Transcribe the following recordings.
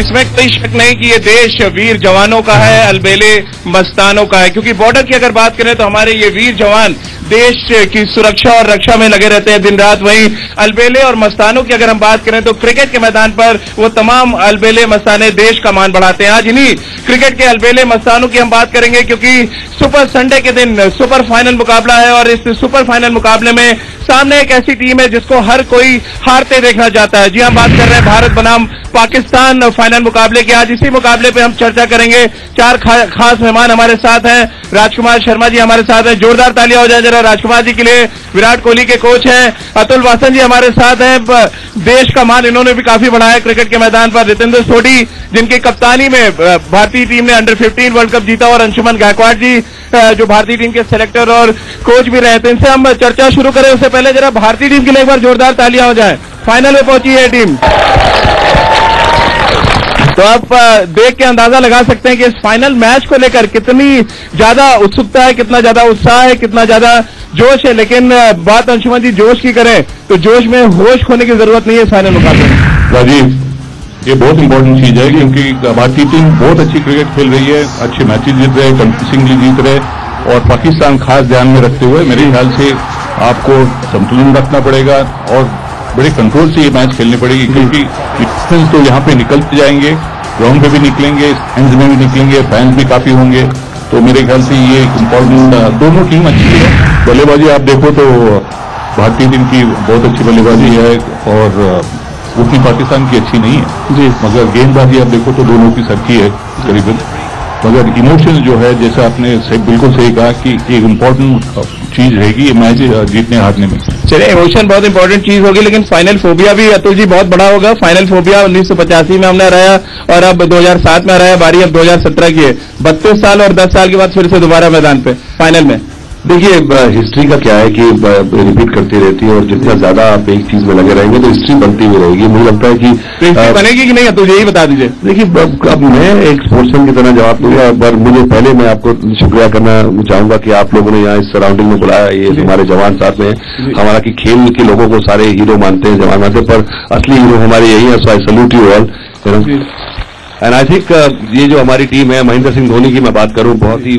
इसमें कोई शक नहीं कि ये देश वीर जवानों का है, अलबेले मस्तानों का है, क्योंकि बॉर्डर की अगर बात करें तो हमारे ये वीर जवान देश की सुरक्षा और रक्षा में लगे रहते हैं दिन रात। वहीं अलबेले और मस्तानों की अगर हम बात करें तो क्रिकेट के मैदान पर वो तमाम अलबेले मस्ताने देश का मान बढ़ाते हैं। आज इन्हीं क्रिकेट के अलबेले मस्तानों की हम बात करेंगे, क्योंकि सुपर संडे के दिन सुपर फाइनल मुकाबला है और इस सुपर फाइनल मुकाबले में सामने एक ऐसी टीम है जिसको हर कोई हारते देखना चाहता है। जी हम बात कर रहे हैं भारत बनाम पाकिस्तान फाइनल मुकाबले की। आज इसी मुकाबले पे हम चर्चा करेंगे। चार खास मेहमान हमारे साथ हैं। राजकुमार शर्मा जी हमारे साथ हैं, जोरदार तालियां हो जाए जरा राजकुमार जी के लिए। विराट कोहली के कोच हैं अतुल वासन जी हमारे साथ हैं, देश का मान इन्होंने भी काफी बढ़ाया क्रिकेट के मैदान पर। रितेंद्र सोढ़ी जिनकी कप्तानी में भारतीय टीम ने अंडर 15 वर्ल्ड कप जीता, और अंशुमन गायकवाड़ जी जो भारतीय टीम के सेलेक्टर और कोच भी रहे थे। इनसे हम चर्चा शुरू करें उससे पहले जरा भारतीय टीम के लिए एक बार जोरदार तालियां हो जाए। फाइनल में पहुंची है टीम, तो आप देख के अंदाजा लगा सकते हैं कि इस फाइनल मैच को लेकर कितनी ज्यादा उत्सुकता है, कितना ज्यादा उत्साह है, कितना ज्यादा जोश है। लेकिन बात अंशुमन जी जोश की करें तो जोश में होश खोने की जरूरत नहीं है फाइनल मुकाबले में। राजीव, ये बहुत इंपॉर्टेंट चीज है क्योंकि भारतीय टीम बहुत अच्छी क्रिकेट खेल रही है, अच्छे मैचेस जीत रहे, कन्विंसिंगली जीत रहे, और पाकिस्तान खास ध्यान में रखते हुए मेरे ख्याल से आपको संतुलन रखना पड़ेगा और बड़े कंट्रोल से ये मैच खेलनी पड़ेगी, क्योंकि तो यहाँ पे निकलते जाएंगे, ग्राउंड पे भी निकलेंगे, स्टैंड्स में भी निकलेंगे, फैंस भी काफी होंगे। तो मेरे ख्याल से ये इम्पोर्टेंट, दोनों टीम अच्छी है। बल्लेबाजी आप देखो तो भारतीय टीम की बहुत अच्छी बल्लेबाजी है और उतनी पाकिस्तान की अच्छी नहीं है जी, मगर गेंदबाजी आप देखो तो दोनों की सरखी है करीबन। मगर इमोशंस जो है, जैसा आपने बिल्कुल सही कहा कि एक इम्पोर्टेंट चीज रहेगी ये मैच जीतने हारने में। चलिए, इमोशन बहुत इंपॉर्टेंट चीज होगी, लेकिन फाइनल फोबिया भी अतुल जी बहुत बड़ा होगा। फाइनल फोबिया 1985 में हमने हराया और अब 2007 में हराया, बारी अब 2017 की है। 32 साल और 10 साल के बाद फिर से दोबारा मैदान पे फाइनल में। देखिए, हिस्ट्री का क्या है कि रिपीट करती रहती है और जितना ज्यादा आप एक चीज में लगे रहेंगे तो हिस्ट्री बनती हुई रहेगी। मुझे लगता है कि बनेगी कि नहीं तो यही बता दीजिए। देखिए, अब मैं एक स्पोर्ट्समैन की तरह जवाब दूंगा, पर मुझे पहले मैं आपको शुक्रिया करना चाहूंगा कि आप लोगों ने यहाँ इस सराउंडिंग में बुलाया। ये हमारे जवान साथ में हमारा कि खेल के लोगों को सारे हीरो मानते हैं, जवान मानते हैं, पर असली हीरो हमारे यही है। So I salute you all. And I think ये जो हमारी टीम है, महेंद्र सिंह धोनी की मैं बात करूं, बहुत ही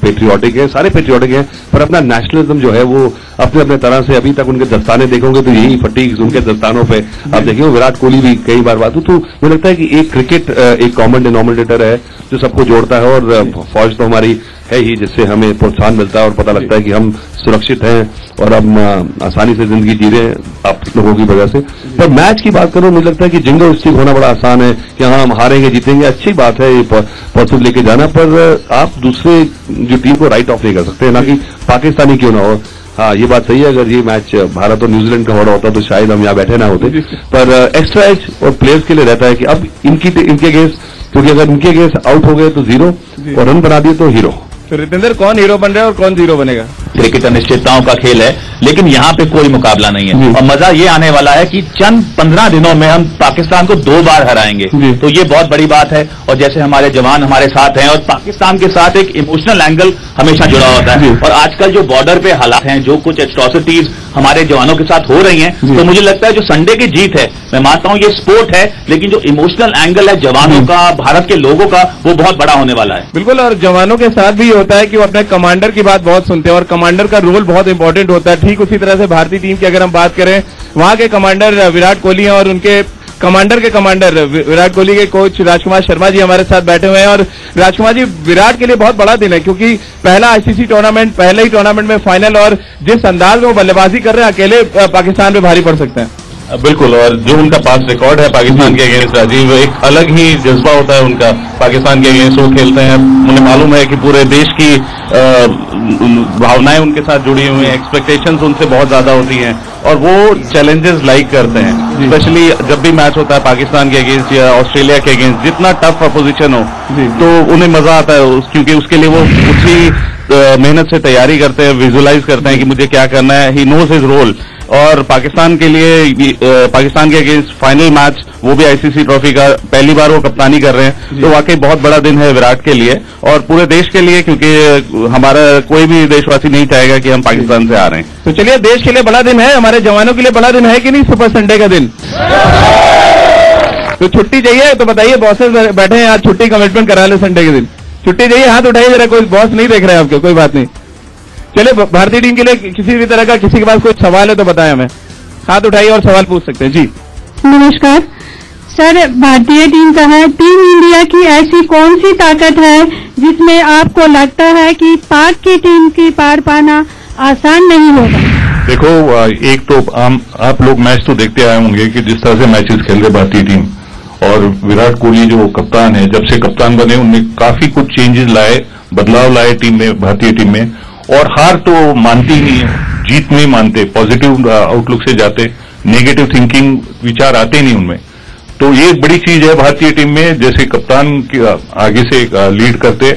पेट्रियाटिक है, सारे पेट्रियाटिक हैं, पर अपना नेशनलिज्म जो है वो अपने अपने तरह से अभी तक उनके दस्ताने देखोगे तो यही फटी उनके दस्तानों पे आप देखिए। विराट कोहली भी कई बार बात हो, तो मुझे लगता है कि एक क्रिकेट एक कॉमन डिनोमिनेटर है जो सबको जोड़ता है, और फौज तो हमारी है ही जिससे हमें प्रोत्साहन मिलता है और पता लगता है कि हम सुरक्षित हैं और हम आसानी से जिंदगी जी रहे हैं आप लोगों की वजह से। पर मैच की बात करूं, मुझे लगता है कि जिंगो स्टिक होना बड़ा आसान है कि हाँ हम हारेंगे जीतेंगे, अच्छी बात है ये पॉजिटिव लेके जाना, पर आप दूसरे जो टीम को राइट ऑफ नहीं कर सकते, ना कि पाकिस्तानी क्यों ना हो। हाँ, ये बात सही है, अगर ये मैच भारत और न्यूजीलैंड का हो रहा होता तो शायद हम यहाँ बैठे ना होते, पर एक्स्ट्रा एज और प्लेयर्स के लिए रहता है कि अब इनके अगेंस्ट, क्योंकि अगर इनके अगेंस्ट आउट हो गए तो 0 और रन बना दिए तो हीरो। तो रितेंद्र, कौन हीरो बन रहा है और कौन 0 बनेगा? क्रिकेट अनिश्चितताओं का खेल है, लेकिन यहाँ पे कोई मुकाबला नहीं है और मजा ये आने वाला है कि चंद 15 दिनों में हम पाकिस्तान को 2 बार हराएंगे, तो ये बहुत बड़ी बात है। और जैसे हमारे जवान हमारे साथ हैं और पाकिस्तान के साथ एक इमोशनल एंगल हमेशा जुड़ा होता है, और आजकल जो बॉर्डर पे हालात हैं, जो कुछ एट्रोसिटीज हमारे जवानों के साथ हो रही हैं, तो मुझे लगता है जो संडे की जीत है, मैं मानता हूं ये स्पोर्ट है, लेकिन जो इमोशनल एंगल है जवानों का, भारत के लोगों का, वो बहुत बड़ा होने वाला है। बिल्कुल, और जवानों के साथ भी होता है कि वो अपने कमांडर की बात बहुत सुनते हैं और कमांडर का रोल बहुत इंपॉर्टेंट होता है। ठीक उसी तरह से भारतीय टीम की अगर हम बात करें, वहां के कमांडर विराट कोहली हैं और उनके कमांडर के कमांडर विराट कोहली के कोच राजकुमार शर्मा जी हमारे साथ बैठे हुए हैं। और राजकुमार जी, विराट के लिए बहुत बड़ा दिन है क्योंकि पहला आईसीसी टूर्नामेंट, पहले ही टूर्नामेंट में फाइनल, और जिस अंदाज में वो बल्लेबाजी कर रहे हैं अकेले पाकिस्तान पे भारी पड़ सकते हैं। बिल्कुल, और जो उनका पास रिकॉर्ड है पाकिस्तान के अगेंस्ट, राजीव, एक अलग ही जज्बा होता है उनका पाकिस्तान के अगेंस्ट। वो खेलते हैं, मुझे मालूम है कि पूरे देश की भावनाएं उनके साथ जुड़ी हुई हैं, एक्सपेक्टेशंस उनसे बहुत ज्यादा होती हैं और वो चैलेंजेस लाइक करते हैं, स्पेशली जब भी मैच होता है पाकिस्तान के अगेंस्ट या ऑस्ट्रेलिया के अगेंस्ट, जितना टफ अपोजिशन हो तो उन्हें मजा आता है, क्योंकि उसके लिए वो उसी मेहनत से तैयारी करते हैं, विजुअलाइज करते हैं कि मुझे क्या करना है। He knows his role. और पाकिस्तान के लिए पाकिस्तान के अगेंस्ट फाइनल मैच, वो भी आईसीसी ट्रॉफी का, पहली बार वो कप्तानी कर रहे हैं, तो वाकई बहुत बड़ा दिन है विराट के लिए और पूरे देश के लिए, क्योंकि हमारा कोई भी देशवासी नहीं चाहेगा कि हम पाकिस्तान से आ रहे हैं। तो चलिए, देश के लिए बड़ा दिन है, हमारे जवानों के लिए बड़ा दिन है कि नहीं सुपर संडे का दिन? तो छुट्टी चाहिए तो बताइए, बॉसेस बैठे हैं आज, छुट्टी कमिटमेंट करा ले संडे के दिन, छुट्टी चाहिए, हाथ उठाइए जरा, कोई बॉस नहीं देख रहे हैं आपके, कोई बात नहीं। चलिए भारतीय टीम के लिए किसी भी तरह का किसी के पास कोई सवाल है तो बताएं हमें, हाथ उठाइए और सवाल पूछ सकते हैं जी। नमस्कार सर, भारतीय टीम का है, टीम इंडिया की ऐसी कौन सी ताकत है जिसमें आपको लगता है कि पाक की टीम की पार पाना आसान नहीं होगा? देखो, एक तो आप लोग मैच तो देखते आए होंगे कि जिस तरह से मैचेस खेल रहे भारतीय टीम, और विराट कोहली जो कप्तान है, जब से कप्तान बने उनने काफी कुछ चेंजेस लाए, बदलाव लाए टीम में, भारतीय टीम में, और हार तो मानती ही नहीं है, जीत नहीं मानते, पॉजिटिव आउटलुक से जाते, नेगेटिव थिंकिंग विचार आते नहीं उनमें। तो ये एक बड़ी चीज है भारतीय टीम में, जैसे कप्तान आगे से लीड करते,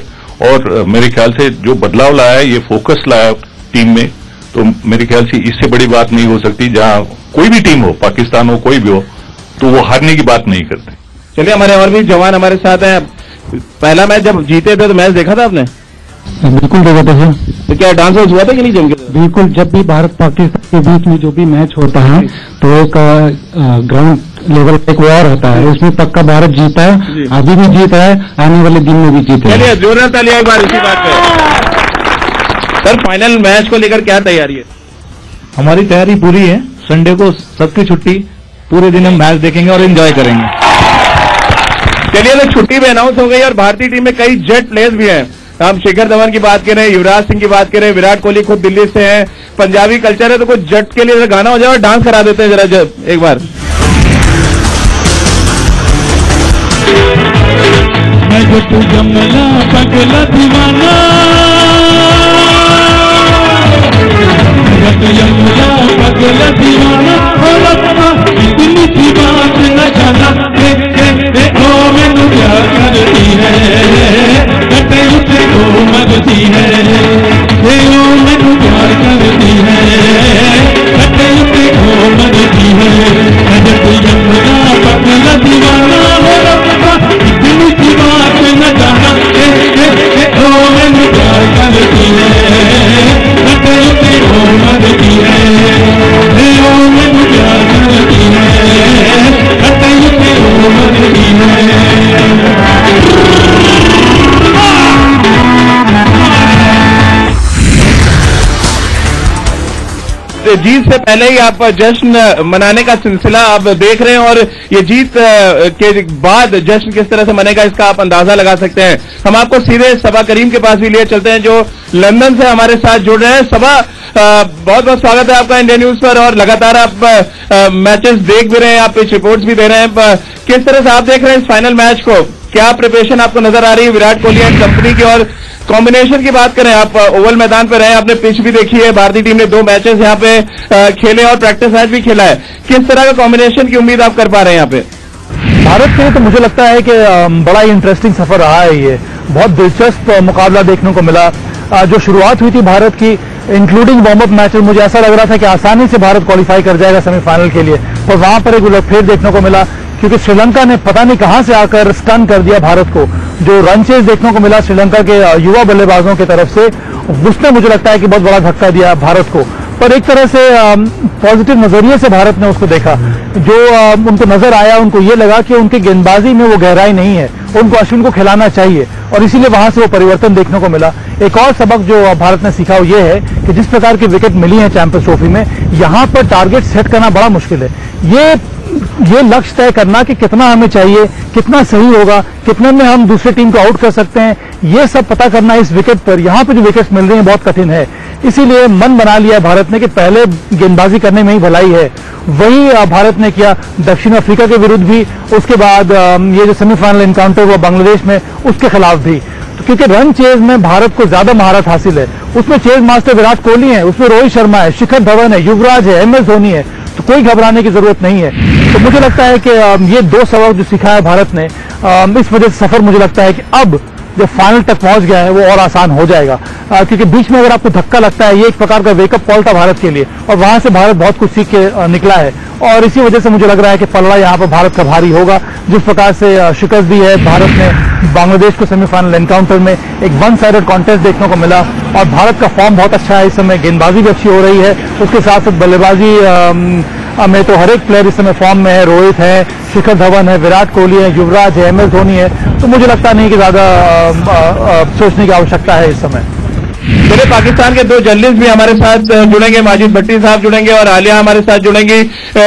और मेरे ख्याल से जो बदलाव लाया है, ये फोकस लाया टीम में, तो मेरे ख्याल से इससे बड़ी बात नहीं हो सकती। जहां कोई भी टीम हो, पाकिस्तान हो, कोई भी हो, तो वो हारने की बात नहीं करते। चलिए हमारे और भी जवान हमारे साथ हैं। पहला मैच जब जीते थे तो मैच देखा था आपने? बिल्कुल देखा था सर। तो क्या डांस वांस हुआ था कि नहीं जम के? बिल्कुल, जब भी भारत पाकिस्तान के बीच में जो भी मैच होता है तो एक ग्राउंड लेवल पे एक वॉर होता है, उसमें पक्का भारत जीता है, अभी भी जीता है, आने वाले दिन में भी जीता है। चलिए जोरदार तालियां एक बार इसी बात पे। सर फाइनल मैच को लेकर क्या तैयारी है? हमारी तैयारी पूरी है, संडे को सबकी छुट्टी, पूरे दिन हम मैच देखेंगे और एंजॉय करेंगे। चलिए तो छुट्टी भी अनाउंस हो गई और भारतीय टीम में कई जेट प्लेयर्स भी हैं। हम शिखर धवन की बात करें, युवराज सिंह की बात करें, विराट कोहली खुद दिल्ली से हैं, पंजाबी कल्चर है, तो कुछ जट के लिए गाना हो जाए और डांस करा देते हैं जरा एक बार। मैं जो तू जमला पगला दीवाना, जमला पगला दीवाना, हो रब्बा इतनी सी बात न जाना, ओ मैनू प्यार करती है, कटे उसे को मगती है, ओ मैनू प्यार करती है, कटे उसे को मगती है, मैं जो तू जमला पगला दीवाना, हो रब्बा इतनी सी बात न जाना, ओ मैनू प्यार करती है, कटे उसे को मगती है, ओ मैनू प्यार करती है, कटे उसे को मगती है। जीत से पहले ही आप जश्न मनाने का सिलसिला आप देख रहे हैं, और ये जीत के बाद जश्न किस तरह से मनेगा इसका आप अंदाजा लगा सकते हैं। हम आपको सीधे सबा करीम के पास भी लिए चलते हैं जो लंदन से हमारे साथ जुड़ रहे हैं। सबा, बहुत बहुत स्वागत है आपका इंडिया न्यूज पर, और लगातार आप मैचेस देख भी रहे हैं, आप पिच रिपोर्ट्स भी दे रहे हैं। किस तरह से आप देख रहे हैं इस फाइनल मैच को? क्या प्रिपरेशन आपको नजर आ रही है विराट कोहली एंड कंपनी की? और कॉम्बिनेशन की बात करें, आप ओवल मैदान पर रहे, आपने पिच भी देखी है, भारतीय टीम ने 2 मैचेस यहाँ पे खेले और प्रैक्टिस मैच भी खेला है। किस तरह का कॉम्बिनेशन की उम्मीद आप कर पा रहे हैं यहाँ पे? भारत के लिए तो मुझे लगता है कि बड़ा ही इंटरेस्टिंग सफर रहा है, ये बहुत दिलचस्प मुकाबला देखने को मिला। जो शुरुआत हुई थी भारत की, इंक्लूडिंग वार्म अप मैचेस, मुझे ऐसा लग रहा था कि आसानी से भारत क्वालिफाई कर जाएगा सेमीफाइनल के लिए, और वहां पर एक उलटफेर देखने को मिला, क्योंकि श्रीलंका ने पता नहीं कहां से आकर स्टन कर दिया भारत को। जो रन चेज देखने को मिला श्रीलंका के युवा बल्लेबाजों की तरफ से, उसने मुझे लगता है कि बहुत बड़ा धक्का दिया भारत को। पर एक तरह से पॉजिटिव नजरिए से भारत ने उसको देखा। जो उनको नजर आया, उनको ये लगा कि उनकी गेंदबाजी में वो गहराई नहीं है, उनको अश्विन को खिलाना चाहिए, और इसीलिए वहां से वो परिवर्तन देखने को मिला। एक और सबक जो भारत ने सीखा वो ये है कि जिस प्रकार की विकेट मिली है चैंपियंस ट्रॉफी में, यहां पर टारगेट सेट करना बड़ा मुश्किल है। ये लक्ष्य तय करना कि कितना हमें चाहिए, कितना सही होगा, कितने में हम दूसरे टीम को आउट कर सकते हैं, ये सब पता करना इस विकेट पर, यहाँ पे जो विकेट्स मिल रही हैं बहुत कठिन है। इसीलिए मन बना लिया भारत ने कि पहले गेंदबाजी करने में ही भलाई है। वही भारत ने किया दक्षिण अफ्रीका के विरुद्ध भी, उसके बाद ये जो सेमीफाइनल एनकाउंटर हुआ बांग्लादेश में, उसके खिलाफ भी। तो क्योंकि रन चेज में भारत को ज्यादा महारत हासिल है, उसमें चेज मास्टर विराट कोहली है, उसमें रोहित शर्मा है, शिखर धवन है, युवराज है, MS धोनी है, तो कोई घबराने की जरूरत नहीं है। तो मुझे लगता है कि ये 2 सबक जो सीखा है भारत ने, इस वजह से सफर मुझे लगता है कि अब जब फाइनल तक पहुंच गया है वो और आसान हो जाएगा, क्योंकि बीच में अगर आपको धक्का लगता है, ये एक प्रकार का वेकअप कॉल था भारत के लिए, और वहां से भारत बहुत कुछ सीख के निकला है। और इसी वजह से मुझे लग रहा है कि पलड़ा यहाँ पर भारत का भारी होगा। जिस प्रकार से शिकस्त दी है भारत ने बांग्लादेश को सेमीफाइनल एनकाउंटर में, एक 1 साइडेड कॉन्टेस्ट देखने को मिला, और भारत का फॉर्म बहुत अच्छा है इस समय, गेंदबाजी भी अच्छी हो रही है, उसके साथ साथ बल्लेबाजी में तो हर एक प्लेयर इस समय फॉर्म में है। रोहित है, शिखर धवन है, विराट कोहली है, युवराज है, MS धोनी है, तो मुझे लगता नहीं कि ज्यादा सोचने की आवश्यकता है इस समय। मेरे पाकिस्तान के 2 जर्नलिस्ट भी हमारे साथ जुड़ेंगे, माजिद भट्टी साहब जुड़ेंगे और आलिया हमारे साथ जुड़ेंगी।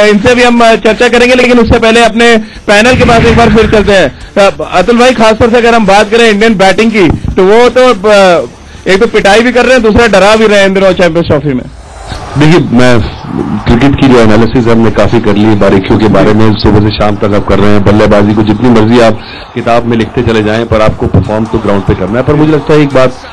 इनसे भी हम चर्चा करेंगे, लेकिन उससे पहले अपने पैनल के पास एक बार फिर चलते हैं। अतुल भाई, खासतौर से अगर हम बात करें इंडियन बैटिंग की, तो वो तो एक तो पिटाई भी कर रहे हैं, दूसरा डरा भी रहे हैं इन दिनों चैंपियंस ट्रॉफी में। देखिए, मैं क्रिकेट की जो एनालिसिस हमने काफी कर ली, बारीकियों के बारे में सुबह से शाम तक आप कर रहे हैं। बल्लेबाजी को जितनी मर्जी आप किताब में लिखते चले जाएं, पर आपको परफॉर्म तो ग्राउंड पे करना है। पर मुझे लगता है एक बात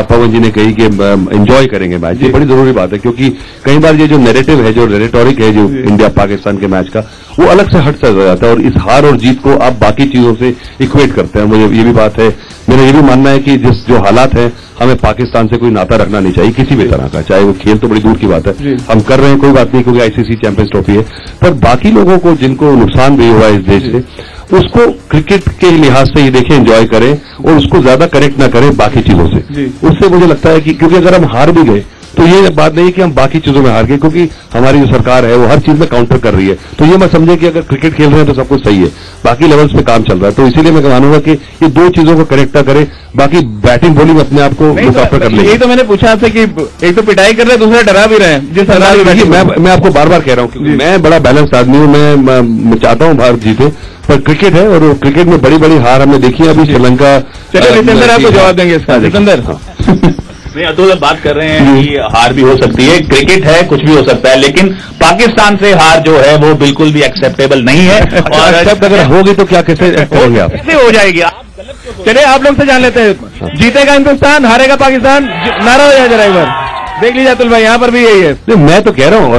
पवन जी ने कही कि एंजॉय करेंगे मैच, ये बड़ी जरूरी बात है, क्योंकि कई बार ये जो नैरेटिव है, जो रेटोरिक है जो इंडिया पाकिस्तान के मैच का, वो अलग से हट सा जाता है और इस हार और जीत को आप बाकी चीजों से इक्वेट करते हैं। मुझे ये भी बात है, मेरा ये भी मानना है कि जिस जो हालात है, हमें पाकिस्तान से कोई नाता रखना नहीं चाहिए किसी भी तरह का, चाहे वो खेल तो बड़ी दूर की बात है, हम कर रहे हैं कोई बात नहीं, क्योंकि आईसीसी चैंपियंस ट्रॉफी है। पर बाकी लोगों को जिनको नुकसान भी हुआ इस देश से, उसको क्रिकेट के लिहाज से ही देखें, एंजॉय करें और उसको ज्यादा कनेक्ट ना करें बाकी चीजों से। उससे मुझे लगता है कि क्योंकि अगर हम हार भी गए तो ये बात नहीं कि हम बाकी चीजों में हार गए, क्योंकि हमारी जो सरकार है वो हर चीज में काउंटर कर रही है। तो ये मैं समझे कि अगर क्रिकेट खेल रहे हैं तो सब कुछ सही है, बाकी लेवल्स पे काम चल रहा है। तो इसीलिए मैं मानूंगा कि ये 2 चीजों को कनेक्ट ना करें, बाकी बैटिंग बॉलिंग अपने आप को लुक कर ले। यही तो मैंने पूछा आपसे कि एक तो पिटाई कर रहे हैं, दूसरा डरा भी रहे हैं। जिस मैं आपको बार बार कह रहा हूँ, क्योंकि मैं बड़ा बैलेंस आदमी हूँ, मैं चाहता हूँ भारत जीते, पर क्रिकेट है और क्रिकेट में बड़ी बड़ी हार हमने देखी है अभी श्रीलंका। चलिए जितेंद्र आपको जवाब देंगे इसका। जितेंद्र, नहीं, अतुल बात कर रहे हैं कि हार भी हो सकती है, क्रिकेट है, कुछ भी हो सकता है, लेकिन पाकिस्तान से हार जो है वो बिल्कुल भी एक्सेप्टेबल नहीं है। और अगर होगी तो क्या कैसे हो जाएगी? चलिए आप लोग से जान लेते हैं, जीतेगा हिंदुस्तान, हारेगा पाकिस्तान, नारा हो जाए जरा एक बार देख लीजिए। अतुल भाई, यहाँ पर भी यही है। मैं तो कह रहा हूँ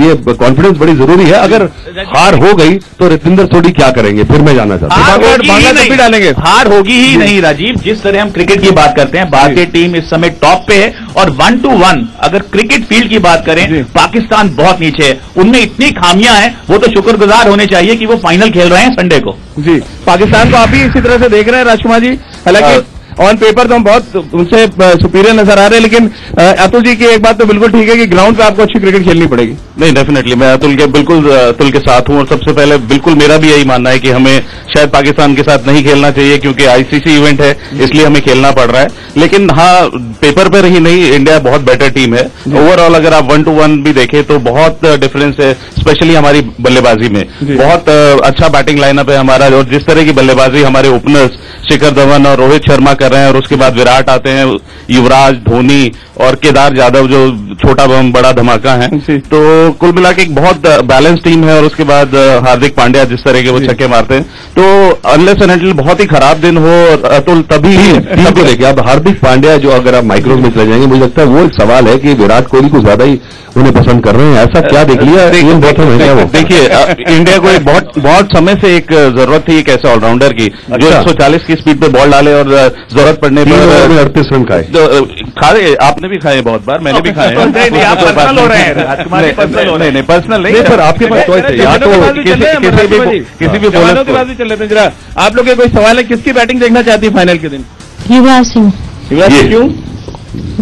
ये कॉन्फिडेंस बड़ी जरूरी है। अगर हार हो गई तो रविंदर सोडी क्या करेंगे, फिर मैं जानना चाहता हूँ। डालेंगे, हार होगी ही नहीं राजीव। जिस तरह हम क्रिकेट की बात करते हैं, भारतीय टीम इस समय टॉप पे है और 1 to 1 अगर क्रिकेट फील्ड की बात करें, पाकिस्तान बहुत नीचे है। उनमें इतनी खामियां हैं, वो तो शुक्रगुजार होने चाहिए कि वो फाइनल खेल रहे हैं संडे को। जी, पाकिस्तान को आप भी इसी तरह से देख रहे हैं राजकुमार जी? हालांकि ऑन पेपर तो हम बहुत उनसे सुपीरियर नजर आ रहे हैं, लेकिन अतुल जी की एक बात तो बिल्कुल ठीक है कि ग्राउंड पे आपको अच्छी क्रिकेट खेलनी पड़ेगी। नहीं, डेफिनेटली मैं अतुल के साथ हूं। और सबसे पहले बिल्कुल मेरा भी यही मानना है कि हमें शायद पाकिस्तान के साथ नहीं खेलना चाहिए, क्योंकि आईसीसी इवेंट है, इसलिए हमें खेलना पड़ रहा है। लेकिन हाँ, पेपर पर ही नहीं, इंडिया बहुत बेटर टीम है ओवरऑल। अगर आप 1 to 1 भी देखें तो बहुत डिफरेंस है, स्पेशली हमारी बल्लेबाजी में। बहुत अच्छा बैटिंग लाइनअप है हमारा, और जिस तरह की बल्लेबाजी हमारे ओपनर्स शिखर धवन और रोहित शर्मा कर रहे हैं, और उसके बाद विराट आते हैं, युवराज, धोनी और केदार यादव जो छोटा बम बड़ा धमाका है। तो कुल मिला के एक बहुत बैलेंस टीम है। और उसके बाद हार्दिक पांड्या जिस तरह के वो छक्के मारते हैं, तो अनलेस एंड अनटिल बहुत ही खराब दिन हो अतुल तभी देखिए। अब हार्दिक पांड्या जो अगर आप माइक्रो में चले जाएंगे, मुझे लगता है वो एक सवाल है कि विराट कोहली को ज्यादा ही उन्हें पसंद कर रहे हैं, ऐसा क्या देख लिया? देखिए, इंडिया को एक बहुत समय से एक जरूरत थी एक ऐसे ऑलराउंडर की जो 140 की स्पीड पे बॉल डाले और जरूरत पड़ने पर 38 रन खाए। आपने भी खाए बहुत बार, मैंने भी खाए हैं। पर्सनल हो रहे हैं, नहीं, पर्सनल नहीं, पर आपके पास चॉइस है, या तो किसी भी बॉलर की बात भी चल लेते हैं। जरा आप लोग के कोई सवाल है, किसकी बैटिंग देखना चाहती है फाइनल के दिन? युवराज सिंह। युवराज सिंह क्यों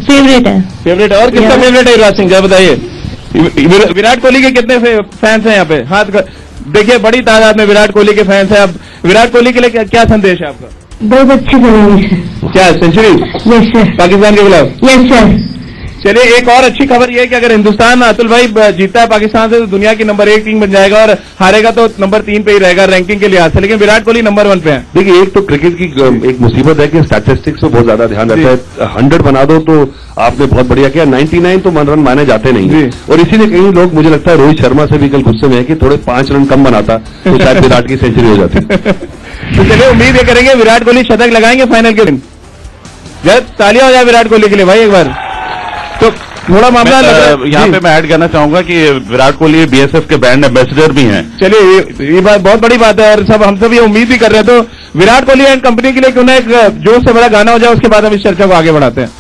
फेवरेट है? फेवरेट और किसका फेवरेट है युवराज सिंह, क्या बताइए? विराट कोहली के कितने फैंस हैं यहाँ पे? हाथ देखिए, बड़ी तादाद में विराट कोहली के फैंस हैं। अब विराट कोहली के लिए क्या संदेश है आपका? बहुत अच्छी करेंगे। क्या सेंचुरी? Yes sir. पाकिस्तान के खिलाफ? Yes sir. चलिए, एक और अच्छी खबर यह है कि अगर हिंदुस्तान, अतुल भाई, जीतता है पाकिस्तान से तो दुनिया की नंबर 1 टीम बन जाएगा, और हारेगा तो नंबर 3 पे ही रहेगा रैंकिंग के लिहाज से। लेकिन विराट कोहली नंबर 1 पे है। देखिए, एक तो क्रिकेट की एक मुसीबत है कि स्टैटिस्टिक्स पे बहुत ज्यादा ध्यान रहता है। 100 बना दो तो आपने बहुत बढ़िया किया, 99 तो रन माने जाते नहीं। और इसीलिए कई लोग, मुझे लगता है रोहित शर्मा से भी कल गुस्से में है कि थोड़े 5 रन कम बनाता तो शायद विराट की सेंचुरी हो जाती। तो चलिए, उम्मीद ये करेंगे विराट कोहली शतक लगाएंगे फाइनल के दिन। जब तालियां हो जाए विराट कोहली के लिए भाई एक बार। तो थोड़ा मामला यहाँ पे मैं ऐड करना चाहूंगा कि विराट कोहली बीएसएफ के ब्रांड एम्बेसडर भी हैं। चलिए, ये बात बहुत बड़ी बात है, और हम सब ये उम्मीद भी कर रहे हैं। तो विराट कोहली एंड कंपनी के लिए क्यों ना एक जोश से बड़ा गाना हो जाए, उसके बाद हम इस चर्चा को आगे बढ़ाते हैं।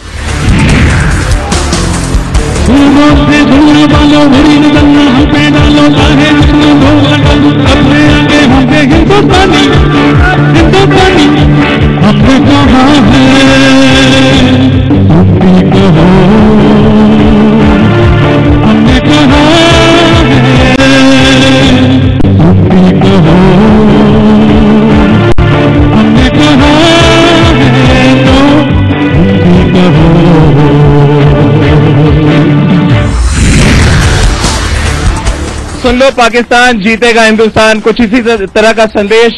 हमने कहा है सुन लो, पाकिस्तान जीतेगा, हिंदुस्तान, कुछ इसी तरह का संदेश,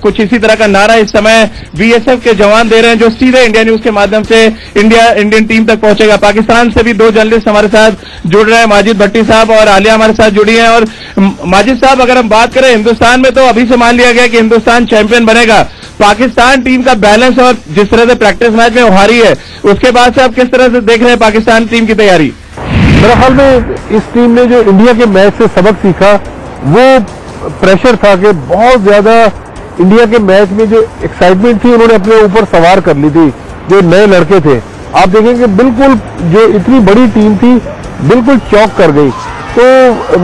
कुछ इसी तरह का नारा इस समय बीएसएफ के जवान दे रहे हैं, जो सीधे इंडिया न्यूज के माध्यम से इंडियन टीम तक पहुंचेगा। पाकिस्तान से भी दो जर्नलिस्ट हमारे साथ जुड़ रहे हैं, माजिद भट्टी साहब और आलिया हमारे साथ जुड़ी हैं। और माजिद साहब, अगर हम बात करें हिंदुस्तान में, तो अभी से मान लिया गया कि हिंदुस्तान चैंपियन बनेगा। पाकिस्तान टीम का बैलेंस और जिस तरह से प्रैक्टिस मैच में हारी है, उसके बाद से आप किस तरह से देख रहे हैं पाकिस्तान टीम की तैयारी? मेरे ख्याल में इस टीम ने जो इंडिया के मैच से सबक सीखा, वो प्रेशर था कि बहुत ज्यादा इंडिया के मैच में जो एक्साइटमेंट थी उन्होंने अपने ऊपर सवार कर ली थी, जो नए लड़के थे। आप देखेंगे बिल्कुल जो इतनी बड़ी टीम थी बिल्कुल चौक कर गई। तो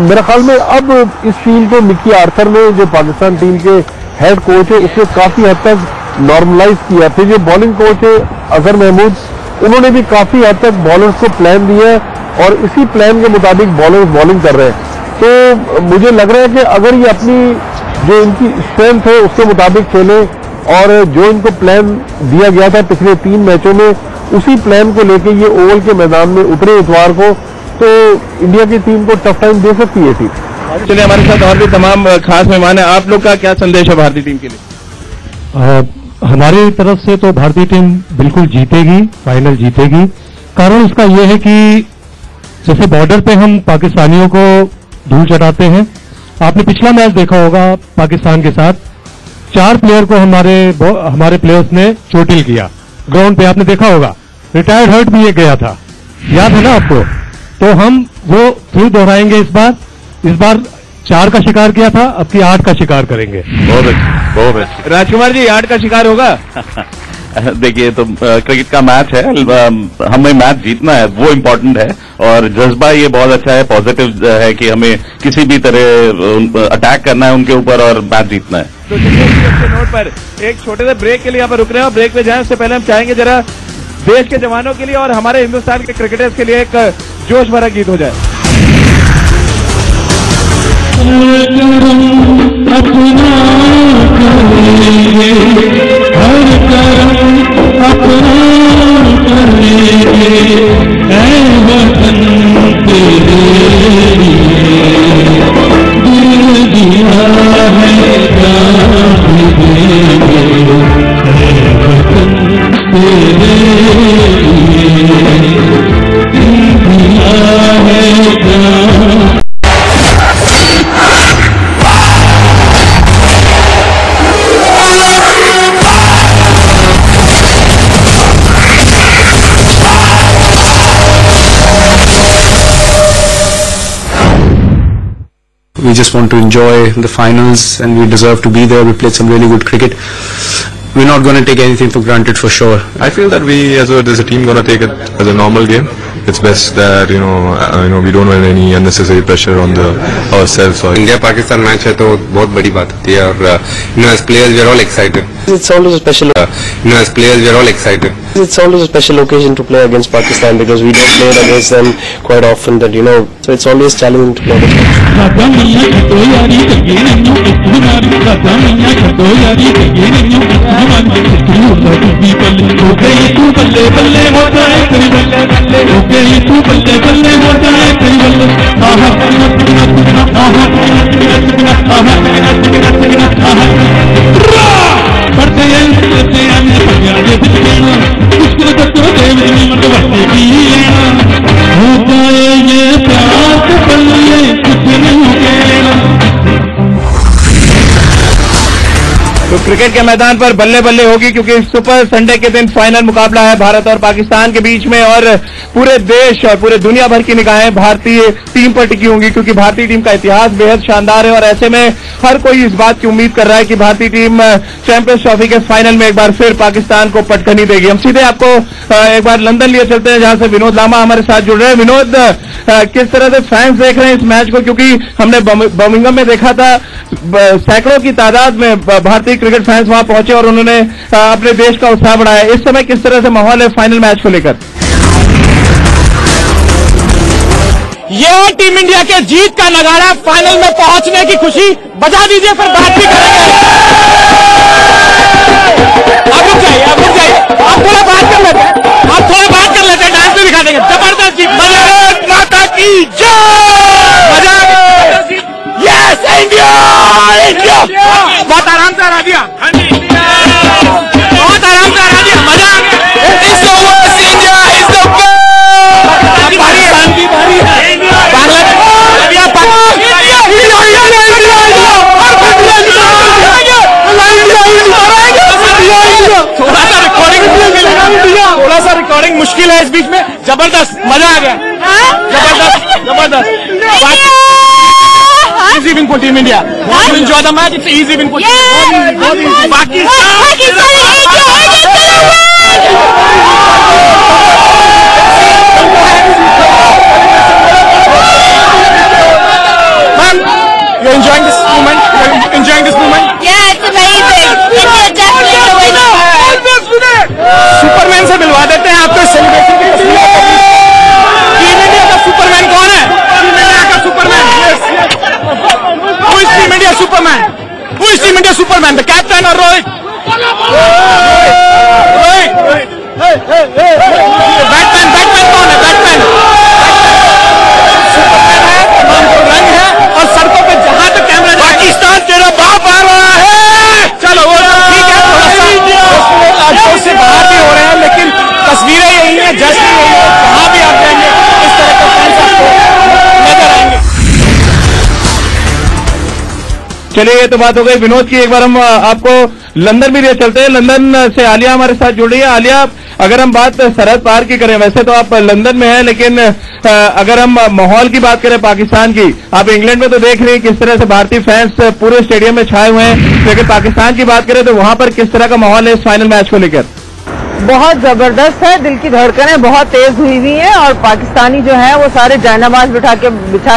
मेरे ख्याल में अब इस टीम को मिकी आर्थर ने, जो पाकिस्तान टीम के हेड कोच है, उसने काफी हद तक नॉर्मलाइज किया। फिर जो बॉलिंग कोच है अजहर महमूद, उन्होंने भी काफी हद तक बॉलर्स को प्लान दिया है और इसी प्लान के मुताबिक बॉलर्स बॉलिंग कर रहे हैं। तो मुझे लग रहा है कि अगर ये अपनी जो इनकी स्ट्रेंथ है उसके मुताबिक खेले और जो इनको प्लान दिया गया था पिछले 3 मैचों में, उसी प्लान को लेके ये ओवल के मैदान में उतरे इतवार को, तो इंडिया की टीम को टफ टाइम दे सकती है टीम। चलिए, हमारे साथ और भी तमाम खास मेहमान हैं। आप लोग का क्या संदेश है भारतीय टीम के लिए? हमारी तरफ से तो भारतीय टीम बिल्कुल जीतेगी, फाइनल जीतेगी। कारण उसका यह है कि जैसे बॉर्डर पे हम पाकिस्तानियों को धूल चटाते हैं, आपने पिछला मैच देखा होगा पाकिस्तान के साथ, 4 प्लेयर को हमारे प्लेयर्स ने चोटिल किया ग्राउंड पे, आपने देखा होगा। रिटायर्ड हर्ट भी ये गया था, याद है ना आपको? तो हम वो फिर दोहराएंगे इस बार 4 का शिकार किया था, अब की 8 का शिकार करेंगे। बहुत अच्छी। राजकुमार जी, 8 का शिकार होगा? देखिए, तो क्रिकेट का मैच है, हमें मैच जीतना है, वो इम्पोर्टेंट है। और जज्बा ये बहुत अच्छा है, पॉजिटिव है कि हमें किसी भी तरह अटैक करना है उनके ऊपर और मैच जीतना है। तो चलिए, अच्छे नोट पर एक छोटे से ब्रेक के लिए यहाँ पर रुक रहे हैं, और ब्रेक पे जाए उससे पहले हम चाहेंगे जरा देश के जवानों के लिए और हमारे हिंदुस्तान के क्रिकेटर्स के लिए एक जोश भरा गीत हो जाए। अपना करेंगे, हर करम अपना करेंगे, ऐ वतन तेरे लिए दिल दिया है, जान देंगे, ऐ वतन तेरे लिए दिल दिया है, जान। We just want to enjoy the finals and we deserve to be there. We played some really good cricket. We're not going to take anything for granted for sure. I feel that we as a team going to take it as a normal game. It's best that we don't want any unnecessary pressure on ourselves. India Pakistan match है तो बहुत बड़ी बात होती है और as players we are all excited. It's always a special. As players we are all excited. It's always a special occasion to play against Pakistan because we don't play against them quite often. So it's always challenging to play against तो cricket के मैदान पर बल्ले बल्ले होगी, क्योंकि super Sunday के दिन फाइनल मुकाबला है भारत और पाकिस्तान के बीच में, और पूरे देश और पूरे दुनिया भर की निगाहें भारतीय टीम पर टिकी होंगी, क्योंकि भारतीय टीम का इतिहास बेहद शानदार है। और ऐसे में हर कोई इस बात की उम्मीद कर रहा है कि भारतीय टीम चैंपियंस ट्रॉफी के फाइनल में एक बार फिर पाकिस्तान को पटखनी देगी। हम सीधे आपको एक बार लंदन लिए चलते हैं, जहां से विनोद लामा हमारे साथ जुड़ रहे हैं। विनोद, किस तरह से फैंस देख रहे हैं इस मैच को? क्योंकि हमने बर्मिंघम में देखा था, सैकड़ों की तादाद में भारतीय क्रिकेट फैंस वहां पहुंचे और उन्होंने अपने देश का उत्साह बढ़ाया। इस समय किस तरह से माहौल है फाइनल मैच को लेकर? ये टीम इंडिया के जीत का नगाड़ा, फाइनल में पहुंचने की खुशी। बजा दीजिए, फिर बात भी करेंगे। आप रुक जाइए, आप थोड़ा बात कर लेते हैं, मुश्किल है इस बीच में। जबरदस्त, मजा आ गया, जबरदस्त जबरदस्त। Easy win for Team India. You enjoy the match. It's easy win for Team India. You're enjoying this moment? You're enjoying this moment? Yeah, it's amazing. India definitely the winner. Superman से मिलवा देते हैं आपको celebration की तस्वीर। Team India का Superman कौन है? टीम इंडिया का Superman. Who is Team India Superman? Who is Team India Superman? The captain or Rohit? Rohit. Batman कौन है? बैटमैन सुपरमैन है, तमाम जो रंग है और सड़कों पे जहां तक कैमरा जाए। पाकिस्तान तेरा बाप आ रहा है। चलो वो ठीक है, थोड़ा सा जोश से बाहर भी हो रहे हैं, लेकिन तस्वीरें यही है, जश्न यही है। जहां भी आप जाएंगे इस तरह के फैंस आपको नजर आएंगे। चलिए, ये तो बात हो गई विनोद की। एक बार हम आपको लंदन भी ले चलते हैं। लंदन से आलिया हमारे साथ जुड़ रही है। आलिया, अगर हम बात सरहद पार की करें, वैसे तो आप लंदन में हैं, लेकिन अगर हम माहौल की बात करें पाकिस्तान की, आप इंग्लैंड में तो देख रहे हैं किस तरह से भारतीय फैंस पूरे स्टेडियम में छाए हुए हैं, लेकिन पाकिस्तान की बात करें तो वहां पर किस तरह का माहौल है इस फाइनल मैच को लेकर? बहुत जबरदस्त है, दिल की धड़कनें बहुत तेज हुई हुई हैं और पाकिस्तानी जो है वो सारे जयनमाज बिछा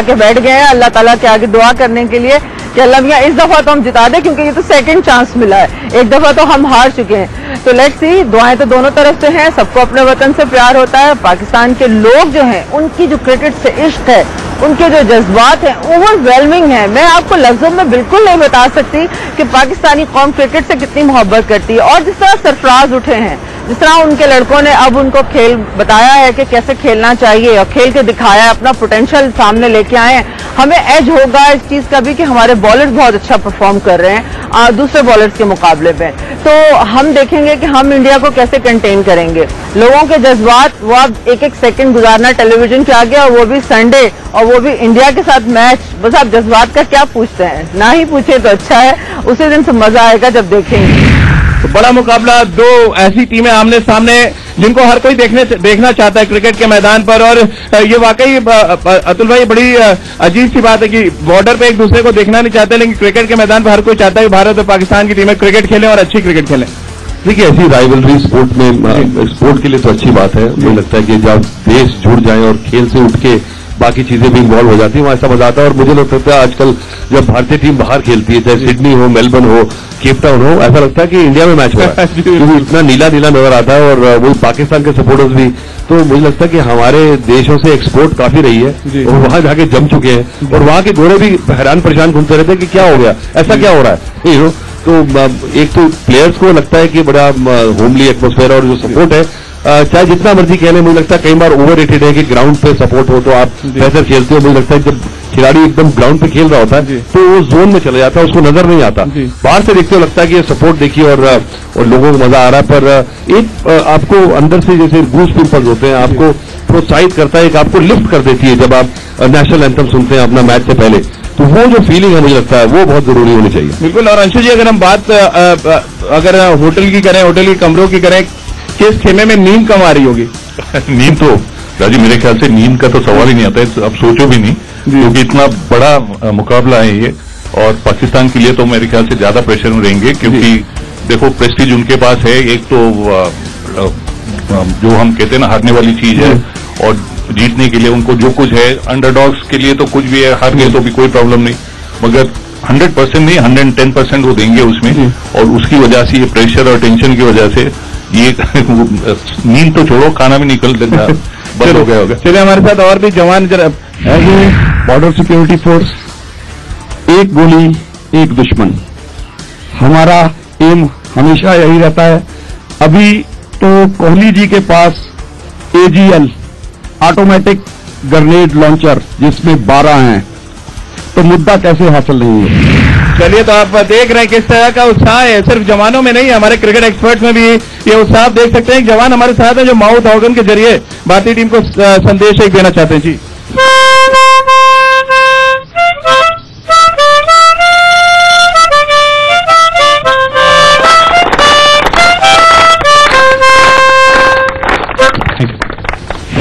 के बैठ गए हैं अल्लाह ताला के आगे दुआ करने के लिए कि अल्लाह मियां इस दफा तो हम जिता दें, क्योंकि ये तो सेकंड चांस मिला है। एक दफा तो हम हार चुके हैं, तो लेट्स सी। दुआएं तो दोनों तरफ से हैं, सबको अपने वतन से प्यार होता है। पाकिस्तान के लोग जो हैं उनकी जो क्रिकेट से इश्क है, उनके जो जज्बात हैं ओवरवेलमिंग है। मैं आपको लफ्जों में बिल्कुल नहीं बता सकती कि पाकिस्तानी कौम क्रिकेट से कितनी मोहब्बत करती है। और जिस तरह सरफराज उठे हैं, जिस तरह उनके लड़कों ने अब उनको खेल बताया है कि कैसे खेलना चाहिए और खेल के दिखाया है, अपना पोटेंशियल सामने लेके आए हैं। हमें एज होगा इस चीज का भी कि हमारे बॉलर्स बहुत अच्छा परफॉर्म कर रहे हैं दूसरे बॉलर्स के मुकाबले में। तो हम देखेंगे कि हम इंडिया को कैसे कंटेन करेंगे। लोगों के जज्बात वो अब एक एक सेकंड गुजारना टेलीविजन के आगे, और वो भी संडे, और वो भी इंडिया के साथ मैच। बस आप जज्बात का क्या पूछते हैं, ना ही पूछे तो अच्छा है। उसी दिन से मजा आएगा जब देखेंगे। तो बड़ा मुकाबला, दो ऐसी टीमें आमने सामने जिनको हर कोई देखना चाहता है क्रिकेट के मैदान पर। और ये वाकई अतुल भाई बड़ी अजीब सी बात है कि बॉर्डर पे एक दूसरे को देखना नहीं चाहते, लेकिन क्रिकेट के मैदान पर हर कोई चाहता है कि भारत और पाकिस्तान की टीमें क्रिकेट खेलें और अच्छी क्रिकेट खेलें। देखिए, ऐसी राइवलरी स्पोर्ट में स्पोर्ट के लिए तो अच्छी बात है। मुझे लगता है कि जब देश जुड़ जाए और खेल से उठ के बाकी चीजें भी इन्वॉल्व हो जाती है, वहां ऐसा मजा आता है। और मुझे लगता है आजकल जब भारतीय टीम बाहर खेलती है, चाहे सिडनी हो, मेलबर्न हो, केप टाउन हो, ऐसा लगता है कि इंडिया में मैच हो रहा है, क्योंकि इतना नीला नीला नजर आता है। और वही पाकिस्तान के सपोर्टर्स भी, तो मुझे लगता है कि हमारे देशों से एक्सपोर्ट काफी रही है और वहां जाके जम चुके हैं। और वहां के गोरे भी हैरान परेशान घूमते रहते हैं कि क्या हो गया, ऐसा क्या हो रहा है। तो एक तो प्लेयर्स को लगता है कि बड़ा होमली एटमोस्फेयर और जो सपोर्ट है, चाहे जितना मर्जी कह लें, मुझे लगता है कई बार ओवररेटेड है कि ग्राउंड पे सपोर्ट हो तो आप बेहतर खेलते हो। मुझे लगता है जब खिलाड़ी एकदम ग्राउंड पे खेल रहा होता है तो वो जोन में चला जाता है, उसको नजर नहीं आता। बाहर से देखते हो लगता है कि ये सपोर्ट देखिए और लोगों को मजा आ रहा है, पर एक आपको अंदर से जैसे गूज पिंपल्स होते हैं, आपको प्रोत्साहित करता है, एक आपको लिफ्ट कर देती है जब आप नेशनल एंथम सुनते हैं अपना मैच से पहले। तो वो जो फीलिंग है मुझे लगता है वो बहुत जरूरी होनी चाहिए। बिल्कुल। और अंशु जी, अगर हम बात अगर होटल की करें, होटल के कमरों की करें, किस खेमे में नींद कम आ रही होगी? नींद तो राजी मेरे ख्याल से नींद का तो सवाल ही नहीं आता है, अब सोचो भी नहीं, क्योंकि इतना बड़ा मुकाबला है ये। और पाकिस्तान के लिए तो मेरे ख्याल से ज्यादा प्रेशर में रहेंगे, क्योंकि देखो प्रेस्टीज उनके पास है। एक तो जो हम कहते हैं ना हारने वाली चीज है, और जीतने के लिए उनको जो कुछ है, अंडरडॉग्स के लिए तो कुछ भी है, हार गए तो भी कोई प्रॉब्लम नहीं, मगर 100% नहीं 110% वो देंगे उसमें। और उसकी वजह से ये प्रेशर और टेंशन की वजह से ये नींद तो छोड़ो, खाना भी निकल देगा बंद हो गया होगा। चलिए, हमारे साथ और भी जवान जरा बॉर्डर सिक्योरिटी फोर्स, एक गोली एक दुश्मन, हमारा एम हमेशा यही रहता है। अभी तो कोहली जी के पास AGL ऑटोमेटिक ग्रेनेड लॉन्चर जिसमें 12 हैं, तो मुद्दा कैसे हासिल नहीं है। चलिए, तो आप देख रहे हैं किस तरह का उत्साह है, सिर्फ जवानों में नहीं, हमारे क्रिकेट एक्सपर्ट्स में भी ये उत्साह देख सकते हैं। एक जवान हमारे साथ है जो माउथ ऑर्गन के जरिए भारतीय टीम को संदेश एक देना चाहते हैं। जी,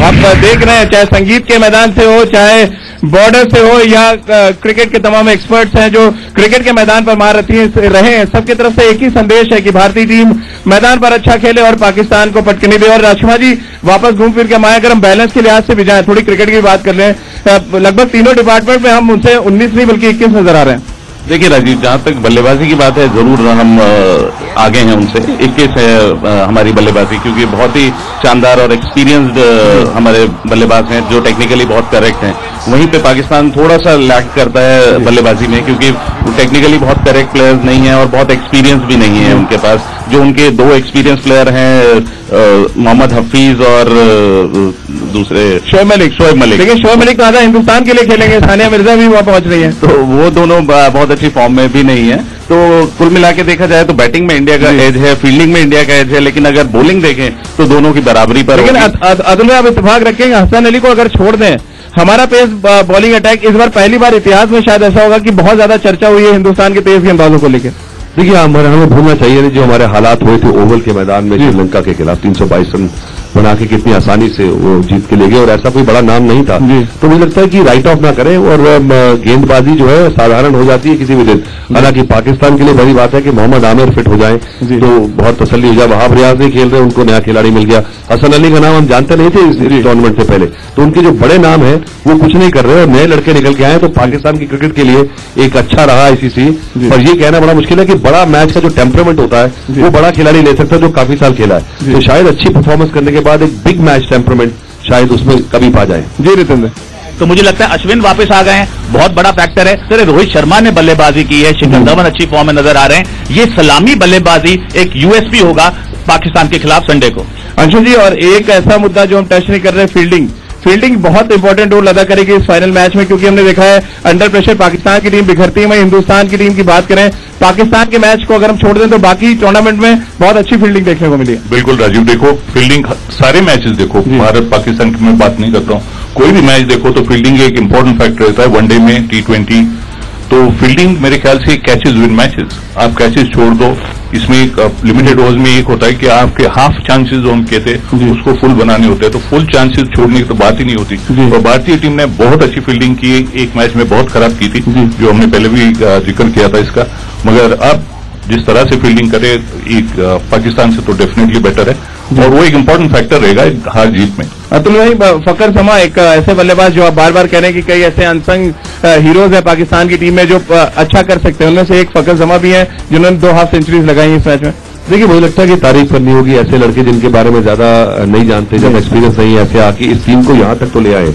आप देख रहे हैं, चाहे संगीत के मैदान से हो, चाहे बॉर्डर से हो, या क्रिकेट के तमाम एक्सपर्ट्स हैं जो क्रिकेट के मैदान पर महारथी रहे हैं, सबकी तरफ से एक ही संदेश है कि भारतीय टीम मैदान पर अच्छा खेले और पाकिस्तान को पटकनी दे। और राजकुमार जी वापस घूम फिर के हम आए, अगर हम बैलेंस के लिहाज से भी जाएं, थोड़ी क्रिकेट की बात कर लें, लगभग तीनों डिपार्टमेंट में हम उनसे 19 नहीं बल्कि 21 नजर आ रहे हैं। देखिए राजीव, जहां तक बल्लेबाजी की बात है, जरूर हम आगे हैं उनसे। 21 है हमारी बल्लेबाजी, क्योंकि बहुत ही शानदार और एक्सपीरियंस्ड हमारे बल्लेबाज हैं जो टेक्निकली बहुत करेक्ट हैं। वहीं पे पाकिस्तान थोड़ा सा लैक करता है बल्लेबाजी में, क्योंकि टेक्निकली बहुत करेक्ट प्लेयर्स नहीं है और बहुत एक्सपीरियंस भी नहीं है उनके पास। जो उनके दो एक्सपीरियंस प्लेयर हैं, मोहम्मद हफीज और दूसरे शोएब मलिक। लेकिन शोएब मलिक तो आधा हिंदुस्तान के लिए खेलेंगे, सानिया मिर्जा भी वहां पहुंच रही है, तो वो दोनों बहुत अच्छी फॉर्म में भी नहीं है। तो कुल मिला के देखा जाए तो बैटिंग में इंडिया का एज है, फील्डिंग में इंडिया का एज है, लेकिन अगर बॉलिंग देखें तो दोनों की बराबरी पर। लेकिन अदल में आप इत्तेफाक रखेंगे, हसन अली को अगर छोड़ दें, हमारा पेस बॉलिंग अटैक इस बार पहली बार इतिहास में शायद ऐसा होगा कि बहुत ज्यादा चर्चा हुई है हिंदुस्तान के तेज गेंदबाजों को लेकर। देखिए, हमें भूलना चाहिए नहीं जो हमारे हालात हुए थे ओवल के मैदान में श्रीलंका के खिलाफ 322 रन बना के कितनी आसानी से वो जीत के ले गए, और ऐसा कोई बड़ा नाम नहीं था। तो मुझे लगता है कि राइट ऑफ ना करें, और गेंदबाजी जो है साधारण हो जाती है किसी भी दिन। हालांकि पाकिस्तान के लिए बड़ी बात है कि मोहम्मद आमिर फिट हो जाए तो बहुत तसल्ली हो जाए। वहाब रियाज नहीं खेल रहे, उनको नया खिलाड़ी मिल गया। हसन अली का नाम हम जानते नहीं थे इस टूर्नामेंट से पहले, तो उनके जो बड़े नाम है वो कुछ नहीं कर रहे और नए लड़के निकल के आए, तो पाकिस्तान की क्रिकेट के लिए एक अच्छा रहा आईसीसी। और ये कहना बड़ा मुश्किल है कि बड़ा मैच का जो टेम्परामेंट होता है वो बड़ा खिलाड़ी ले सकता है जो काफी साल खेला है। तो शायद अच्छी परफॉर्मेंस करने के बाद एक बिग मैच टेम्परामेंट शायद उसमें कभी पा जाए। जी रितेंद्र, तो मुझे लगता है अश्विन वापस आ गए हैं, बहुत बड़ा फैक्टर है। सर रोहित शर्मा ने बल्लेबाजी की है, शिखर धवन अच्छी फॉर्म में नजर आ रहे हैं। ये सलामी बल्लेबाजी एक यूएसपी होगा पाकिस्तान के खिलाफ संडे को। अंशु जी, और एक ऐसा मुद्दा जो हम टच नहीं कर रहे, फील्डिंग बहुत इंपॉर्टेंट रोल अदा करेगी इस फाइनल मैच में, क्योंकि हमने देखा है अंडर प्रेशर पाकिस्तान की टीम बिखरती है। हिंदुस्तान की टीम की बात करें, पाकिस्तान के मैच को अगर हम छोड़ दें तो बाकी टूर्नामेंट में बहुत अच्छी फील्डिंग देखने को मिली है। बिल्कुल राजीव, देखो फील्डिंग सारे मैचेस देखो, भारत पाकिस्तान की मैं बात नहीं करता हूँ, कोई भी मैच देखो तो फील्डिंग एक इंपॉर्टेंट फैक्टर रहता है। वनडे में, T20, तो फील्डिंग मेरे ख्याल से कैचेज विन मैचेस। आप कैचेज छोड़ दो, इसमें एक लिमिटेड ओवर्स में एक होता है कि आपके हाफ चांसेस जो हम कहते हैं उसको फुल बनाने होते हैं, तो फुल चांसेस छोड़ने की तो बात ही नहीं होती। और भारतीय टीम ने बहुत अच्छी फील्डिंग की, एक मैच में बहुत खराब की थी जो हमने पहले भी जिक्र किया था इसका, मगर अब जिस तरह से फील्डिंग करे एक पाकिस्तान से तो डेफिनेटली बेटर है, और वो एक इंपॉर्टेंट फैक्टर रहेगा हार जीत में। अतुल भाई, फकर समा एक ऐसे बल्लेबाज जो आप बार बार कह रहे हैं कि कई ऐसे अनसंग हीरोज है पाकिस्तान की टीम में जो अच्छा कर सकते हैं, उनमें से एक फकर समा भी है जिन्होंने 2 हाफ सेंचुरीज लगाई इस मैच में। देखिए, मुझे लगता है कि तारीफ करनी होगी ऐसे लड़के जिनके बारे में ज्यादा नहीं जानते, जब एक्सपीरियंस नहीं है, ऐसे आके इस टीम को यहां तक तो ले आए,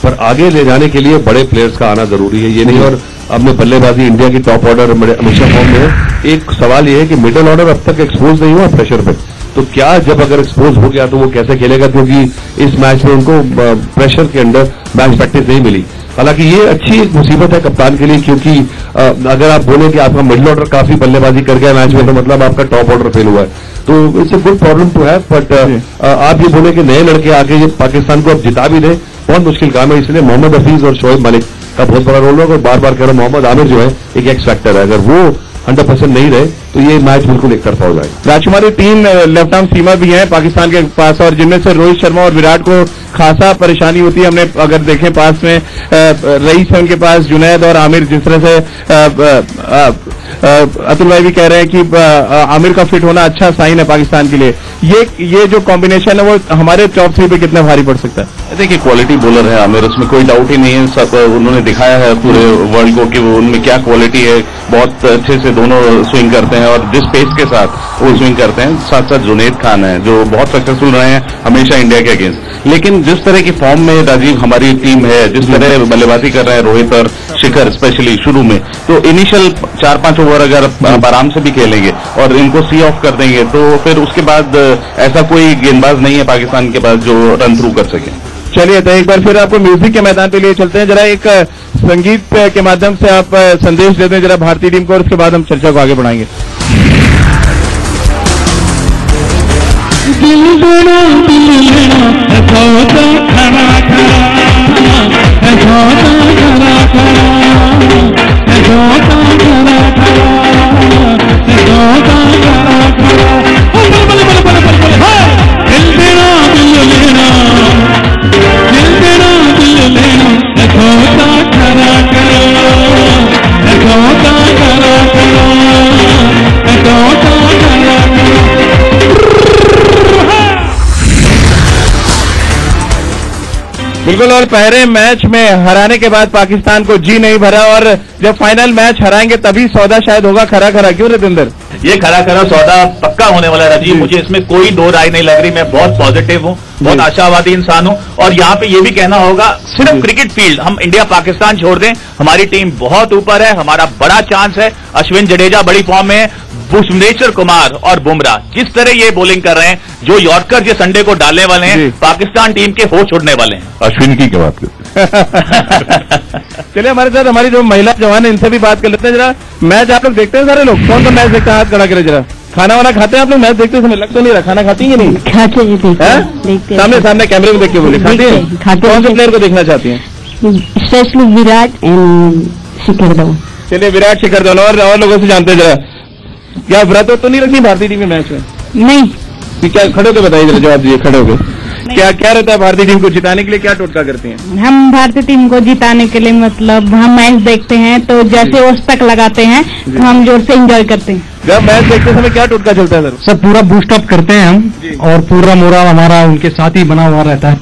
पर आगे ले जाने के लिए बड़े प्लेयर्स का आना जरूरी है। ये नहीं, और अपने बल्लेबाजी इंडिया की टॉप ऑर्डर हमेशा फॉर्म में है। एक सवाल ये है कि मिडिल ऑर्डर अब तक एक्सपोज नहीं हुआ प्रेशर पे, तो क्या जब अगर एक्सपोज हो गया तो वो कैसे खेलेगा, क्योंकि इस मैच में उनको प्रेशर के अंडर मैच प्रैक्टिस नहीं मिली। हालांकि ये अच्छी एक मुसीबत है कप्तान के लिए, क्योंकि अगर आप बोले कि आपका मिडिल ऑर्डर काफी बल्लेबाजी कर गया मैच में, तो मतलब आपका टॉप ऑर्डर फेल हुआ है, तो it's a good problem to have. But आप ये बोले कि नए लड़के आके पाकिस्तान को अब जिता भी दे, बहुत मुश्किल काम है। इसलिए मोहम्मद हफीज और शोएब मलिक का बहुत बड़ा रोल होगा, और बार बार कह रहा हूं मोहम्मद आमिर जो है एक एक्स फैक्टर है, अगर वो 100% नहीं रहे तो ये मैच बिल्कुल एक तरफा हो जाएगा। राजकुमारी, 3 लेफ्ट आर्म सीमा भी हैं पाकिस्तान के पास, और जिनमें से रोहित शर्मा और विराट को खासा परेशानी होती है। हमने अगर देखें पास में रईस है उनके पास, जुनैद और आमिर, जिस तरह से अतुल भाई भी कह रहे हैं कि आमिर का फिट होना अच्छा साइन है पाकिस्तान के लिए। ये जो कॉम्बिनेशन है वो हमारे टॉप 3 पे कितना भारी पड़ सकता है? देखिए, क्वालिटी बॉलर है आमिर, उसमें कोई डाउट ही नहीं है। सब उन्होंने दिखाया है पूरे वर्ल्ड को कि वो उनमें क्या क्वालिटी है। बहुत अच्छे से दोनों स्विंग करते हैं, और जिस पेस के साथ वो स्विंग करते हैं। साथ साथ जुनैद खान है जो बहुत सक्सेसफुल रहे हैं हमेशा इंडिया के अगेंस्ट। लेकिन जिस तरह की फॉर्म में राजीव हमारी टीम है, जिस तरह बल्लेबाजी कर रहे हैं रोहित और शिखर स्पेशली शुरू में, तो इनिशियल 4-5 ओवर अगर आप आराम से भी खेलेंगे और इनको सी ऑफ कर देंगे, तो फिर उसके बाद ऐसा कोई गेंदबाज नहीं है पाकिस्तान के पास जो रन थ्रू कर सके। चलिए, तो एक बार फिर आपको म्यूजिक के मैदान पे लिए चलते हैं। जरा एक संगीत के माध्यम से आप संदेश देते हैं जरा भारतीय टीम को, और उसके बाद हम चर्चा को आगे बढ़ाएंगे। दिल बड़ा दिल लेना है सौदा खड़ा खड़ा, है सौदा खड़ा खड़ा, है सौदा खड़ा खड़ा, है सौदा खड़ा खड़ा। बल बल बल बल बल बल, दिल देना दिल लेना, बिल्कुल। और पहले मैच में हराने के बाद पाकिस्तान को जी नहीं भरा और जब फाइनल मैच हराएंगे तभी सौदा शायद होगा खरा खरा। क्यों रविंदर? ये खरा खरा सौदा पक्का होने वाला है राजीव, मुझे इसमें कोई दो राय नहीं लग रही। मैं बहुत पॉजिटिव हूँ, बहुत आशावादी इंसान हूँ। और यहाँ पे ये भी कहना होगा, सिर्फ क्रिकेट फील्ड, हम इंडिया पाकिस्तान छोड़ दें, हमारी टीम बहुत ऊपर है, हमारा बड़ा चांस है। अश्विन जडेजा बड़ी फॉर्म में है, भुवनेश्वर कुमार और बुमराह जिस तरह ये बॉलिंग कर रहे हैं, जो यॉर्कर जो संडे को डालने वाले हैं, पाकिस्तान टीम के होश उड़ने वाले हैं। अश्विन की क्या बात करते हैं? चलिए हमारे साथ हमारी जो महिला जवान है इनसे भी बात कर लेते हैं। जरा मैच आप लोग देखते हैं सारे लोग? कौन सा मैच देखते हैं? हाथ खड़ा करें जरा। खाना वाना खाते हैं आप लोग? मैच देखते समय लग तो नहीं रहा, खाना खाती है नहीं? खाते हैं। सामने सामने कैमरे में देख के बोले खाते हैं। कौन से प्लेयर को देखना चाहती हैं? Specially Virat and Shikhar Dhawan. चलिए विराट, शिखर धवन और लोगों से जानते हैं जरा, क्या व्रत तो नहीं रखती भारतीय टीम में मैच में? नहीं। क्या खड़े होकर बताइए जरा, जवाब दीजिए खड़े होकर। क्या क्या रहता है भारतीय टीम को जिताने के लिए, क्या टोटका करती हैं? हम भारतीय टीम को जिताने के लिए मतलब हम मैच देखते हैं तो जैसे वो तक लगाते हैं तो हम जोर से एंजॉय करते हैं। जब मैच देखते समय क्या टोटका चलता है सर? सर पूरा बूस्ट अप करते हैं हम और पूरा मोराल हमारा उनके साथ ही बना हुआ रहता है।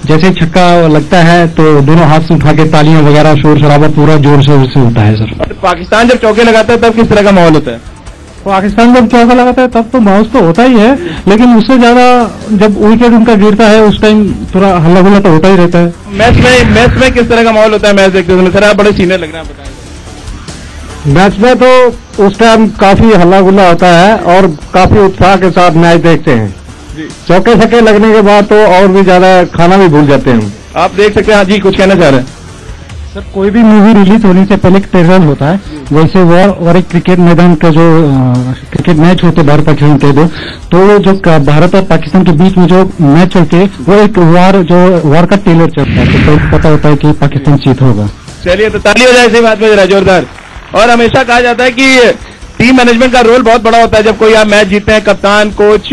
जैसे छक्का लगता है तो दोनों हाथ से उठा के तालियां वगैरह शोर शराबा पूरा जोर शोर से होता है सर। पाकिस्तान जब चौके लगाता है तब किस तरह का माहौल होता है? पाकिस्तान जब चौका लगाता है तब तो माहौल तो होता ही है, लेकिन उससे ज्यादा जब विकेट उनका गिरता है उस टाइम थोड़ा हल्ला गुल्ला तो होता ही रहता है। मैच में किस तरह का माहौल होता है मैच देखते समय? सर आप बड़े सीनियर लग रहे हैं, बताएं। मैच में तो उस टाइम काफी हल्ला गुल्ला होता है और काफी उत्साह के साथ मैच देखते हैं। चौके छक्के लगने के बाद तो और भी ज्यादा खाना भी भूल जाते हैं। आप देख सकते हैं। हाँ जी, कुछ कहना चाह रहे हैं? सर कोई भी मूवी रिलीज होने से पहले एक ट्रेलर होता है, वैसे वॉर और एक क्रिकेट मैदान का जो क्रिकेट मैच होते भारत पाकिस्तान के दो, तो जो भारत और पाकिस्तान के बीच में जो मैच चलते हैं वो एक वॉर का ट्रेलर चलता है, तो पता होता है कि पाकिस्तान जीत होगा। चलिए तो ताली हो जाए इसी बात में जरा जोरदार। और हमेशा कहा जाता है कि टीम मैनेजमेंट का रोल बहुत बड़ा होता है जब कोई आप मैच जीतते हैं। कप्तान, कोच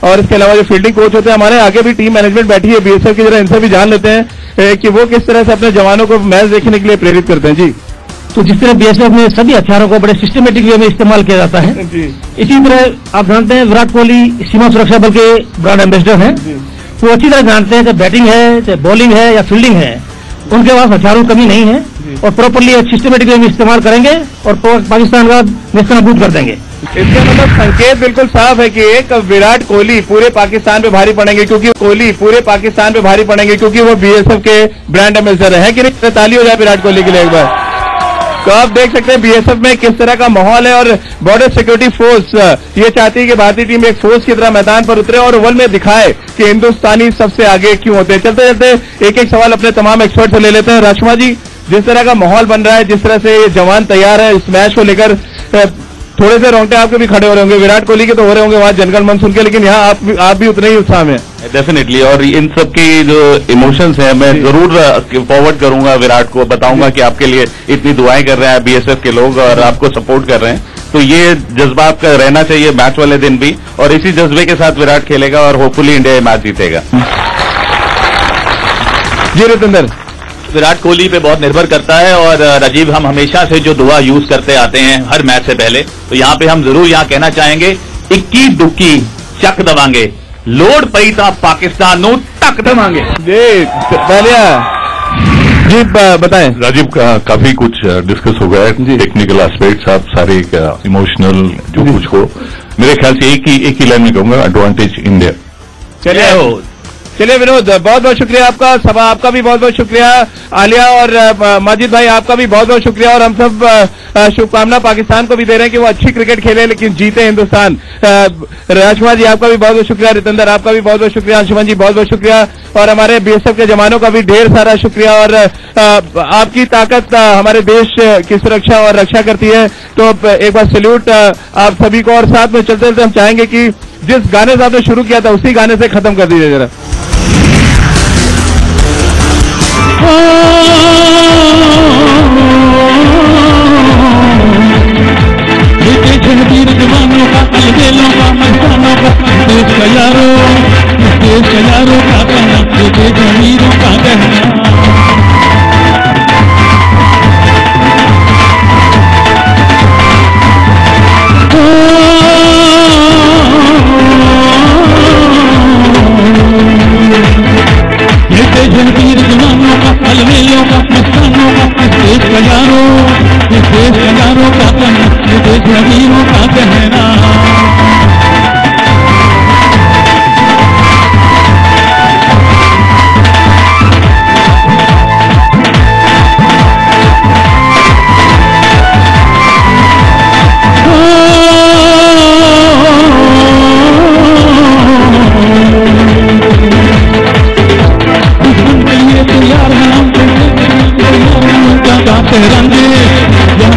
और इसके अलावा जो फील्डिंग कोच होते हैं, हमारे आगे भी टीम मैनेजमेंट बैठी है बीएसएफ की, जरा इनसे भी जान लेते हैं कि वो किस तरह से अपने जवानों को मैच देखने के लिए प्रेरित करते हैं। जी, तो जिस तरह बीएसएफ में सभी हथियारों को बड़े सिस्टमेटिक वे में इस्तेमाल किया जाता है, इसी तरह आप जानते हैं विराट कोहली सीमा सुरक्षा बल के ब्रांड एम्बेसडर हैं। वो अच्छी तरह जानते हैं चाहे बैटिंग है, चाहे बॉलिंग है या फील्डिंग है, उनके पास हथियारों की कमी नहीं है और प्रॉपरली सिस्टमेटिक वे में इस्तेमाल करेंगे और पाकिस्तान का नेस्तनाबूद कर देंगे। इसका मतलब संकेत बिल्कुल साफ है कि एक विराट कोहली पूरे पाकिस्तान पे भारी पड़ेंगे, क्योंकि वो बीएसएफ के ब्रांड एम्बेसडर है कि नहीं? ताली हो जाए विराट कोहली के लिए एक बार। तो आप देख सकते हैं बीएसएफ में किस तरह का माहौल है और बॉर्डर सिक्योरिटी फोर्स ये चाहती है कि भारतीय टीम एक फोर्स की तरह मैदान पर उतरे और ओवल में दिखाए कि हिंदुस्तानी सबसे आगे क्यों होते हैं। चलते चलते एक एक सवाल अपने तमाम एक्सपर्ट से ले लेते हैं। राजकुमार जी, जिस तरह का माहौल बन रहा है, जिस तरह से ये जवान तैयार है इस मैच को लेकर, थोड़े से रोंगटे आपके भी खड़े हो रहे होंगे, विराट कोहली के तो हो रहे होंगे वहां जनगण मन सुन के, लेकिन यहाँ आप भी उतने ही उत्साह में? डेफिनेटली, और इन सब की जो इमोशंस हैं मैं जरूर फॉरवर्ड करूंगा विराट को, बताऊंगा कि आपके लिए इतनी दुआएं कर रहे हैं बीएसएफ के लोग और आपको सपोर्ट कर रहे हैं। तो ये जज्बा आपका रहना चाहिए मैच वाले दिन भी, और इसी जज्बे के साथ विराट खेलेगा और होपफुली इंडिया ये मैच जीतेगा। जी रविंदर, विराट कोहली पे बहुत निर्भर करता है और राजीव, हम हमेशा से जो दुआ यूज करते आते हैं हर मैच से पहले, तो यहाँ पे हम जरूर यहाँ कहना चाहेंगे, इक्की दुक्की चक दवांगे, लोड पई ता पाकिस्तान नू टक दवांगे। जी बताएं राजीव, काफी कुछ डिस्कस हो गया है, टेक्निकल एस्पेक्ट्स, आप सारे इमोशनल जो कुछ हो, मेरे ख्याल से एक ही लाइन में कहूंगा, एडवांटेज इंडिया। चलिए विनोद, बहुत बहुत शुक्रिया आपका, सभा आपका भी बहुत बहुत शुक्रिया, आलिया और माजिद भाई आपका भी बहुत बहुत शुक्रिया, और हम सब शुभकामना पाकिस्तान को भी दे रहे हैं कि वो अच्छी क्रिकेट खेले लेकिन जीते हिंदुस्तान। राजकुमार जी आपका भी बहुत बहुत शुक्रिया, रितेंद्र आपका भी बहुत बहुत शुक्रिया, अंशुमन जी बहुत बहुत शुक्रिया, और हमारे बीएसएफ के जवानों का भी ढेर सारा शुक्रिया। और आपकी ताकत हमारे देश की सुरक्षा और रक्षा करती है, तो एक बार सैल्यूट आप सभी को। और साथ में चलते चलते हम चाहेंगे कि जिस गाने से आपने शुरू किया था उसी गाने से खत्म कर दीजिए जरा। वीर जवानों का, अलबेलों का, मस्तानों का, देश का यारों का कहना, देश वीरों का कहना। है वीर जवानों का, अलबेलों का, मस्तानों का, इस देश का यारों का तन, ये देश वीरों का कहना।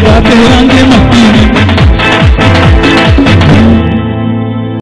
गाते रंगे मस्ती